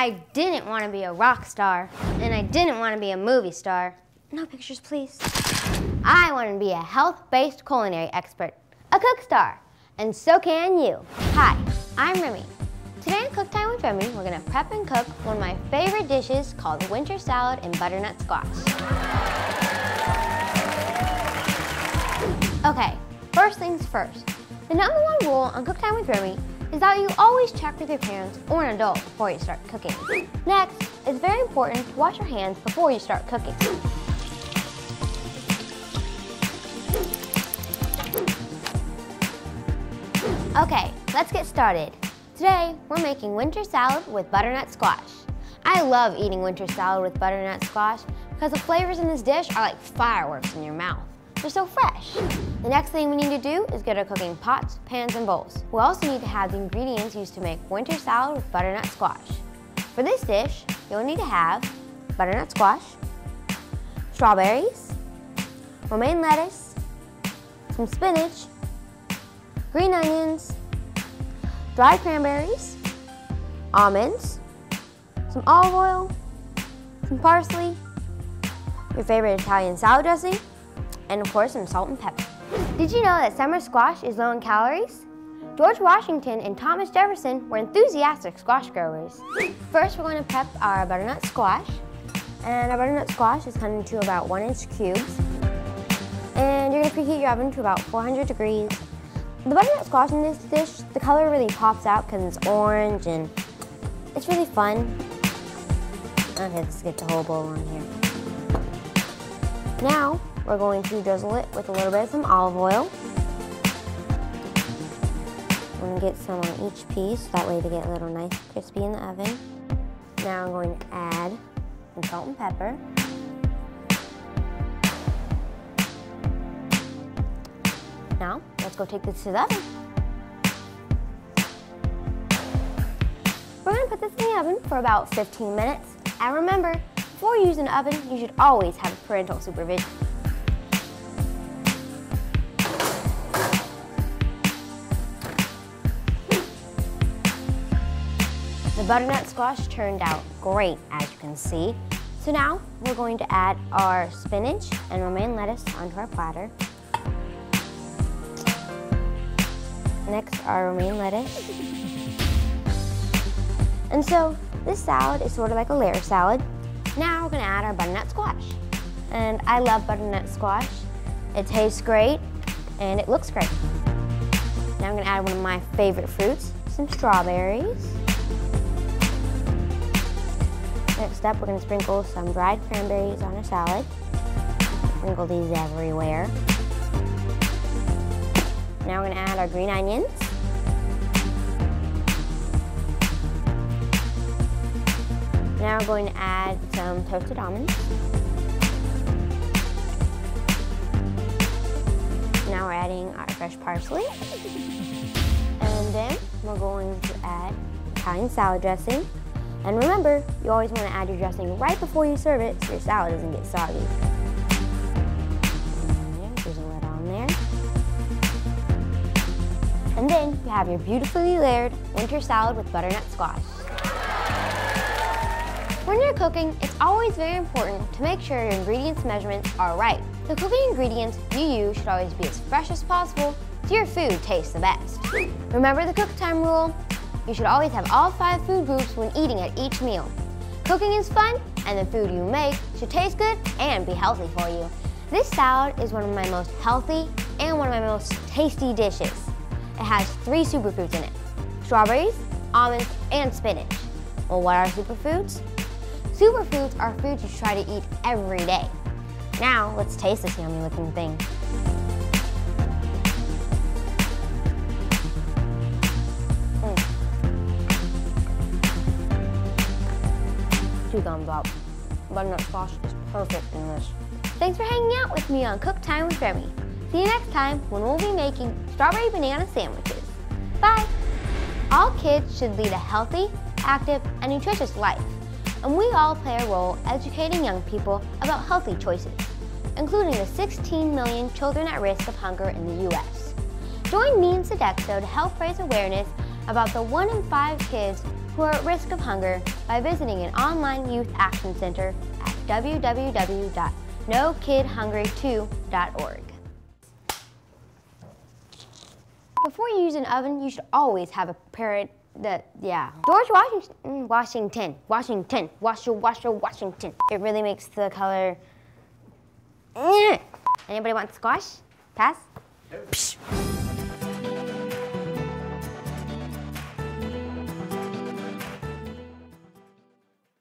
I didn't want to be a rock star, and I didn't want to be a movie star. No pictures, please. I wanted to be a health-based culinary expert, a cook star, and so can you. Hi, I'm Remmi. Today on Cook Time with Remmi, we're gonna prep and cook one of my favorite dishes called winter salad and butternut squash. Okay, first things first. The #1 rule on Cook Time with Remmi is that you always check with your parents or an adult before you start cooking. Next, it's very important to wash your hands before you start cooking. Okay, let's get started. Today, we're making winter salad with butternut squash. I love eating winter salad with butternut squash because the flavors in this dish are like fireworks in your mouth. They're so fresh. The next thing we need to do is get our cooking pots, pans, and bowls. We also need to have the ingredients used to make winter salad with butternut squash. For this dish, you'll need to have butternut squash, strawberries, romaine lettuce, some spinach, green onions, dried cranberries, almonds, some olive oil, some parsley, your favorite Italian salad dressing, and of course some salt and pepper. Did you know that summer squash is low in calories? George Washington and Thomas Jefferson were enthusiastic squash growers. First, we're going to prep our butternut squash. And our butternut squash is cut into about 1-inch cubes. And you're going to preheat your oven to about 400 degrees. The butternut squash in this dish, the color really pops out because it's orange and it's really fun. Okay, let's get the whole bowl on here. Now, we're going to drizzle it with a little bit of some olive oil. I'm going to get some on each piece, that way they get a little nice crispy in the oven. Now I'm going to add some salt and pepper. Now, let's go take this to the oven. We're going to put this in the oven for about 15 minutes. And remember, before you use an oven, you should always have parental supervision. The butternut squash turned out great, as you can see. So now we're going to add our spinach and romaine lettuce onto our platter. Next, our romaine lettuce. And so this salad is sort of like a layer salad. Now we're going to add our butternut squash. And I love butternut squash. It tastes great and it looks great. Now I'm going to add one of my favorite fruits, some strawberries. Next up, we're going to sprinkle some dried cranberries on our salad. Sprinkle these everywhere. Now we're going to add our green onions. Now we're going to add some toasted almonds. Now we're adding our fresh parsley. And then we're going to add Italian salad dressing. And remember, you always want to add your dressing right before you serve it so your salad doesn't get soggy. And drizzle it on there. And then you have your beautifully layered winter salad with butternut squash. When you're cooking, it's always very important to make sure your ingredients measurements are right. The cooking ingredients you use should always be as fresh as possible so your food tastes the best. Remember the cook time rule? You should always have all 5 food groups when eating at each meal. Cooking is fun, and the food you make should taste good and be healthy for you. This salad is one of my most healthy and one of my most tasty dishes. It has 3 superfoods in it: strawberries, almonds, and spinach. Well, what are superfoods? Superfoods are foods you should try to eat every day. Now, let's taste this yummy looking thing. Two thumbs up. Butternut squash is perfect in this. Thanks for hanging out with me on Cook Time with Remmi. See you next time when we'll be making strawberry banana sandwiches. Bye! All kids should lead a healthy, active, and nutritious life. And we all play a role educating young people about healthy choices, including the 16 million children at risk of hunger in the U.S. Join me and Sodexo to help raise awareness about the 1 in 5 kids who are at risk of hunger by visiting an online youth action center at www.nokidhungry2.org. Before you use an oven, you should always have a parent George Washington. Washington. It really makes the color. Anybody want squash? Pass? Nope.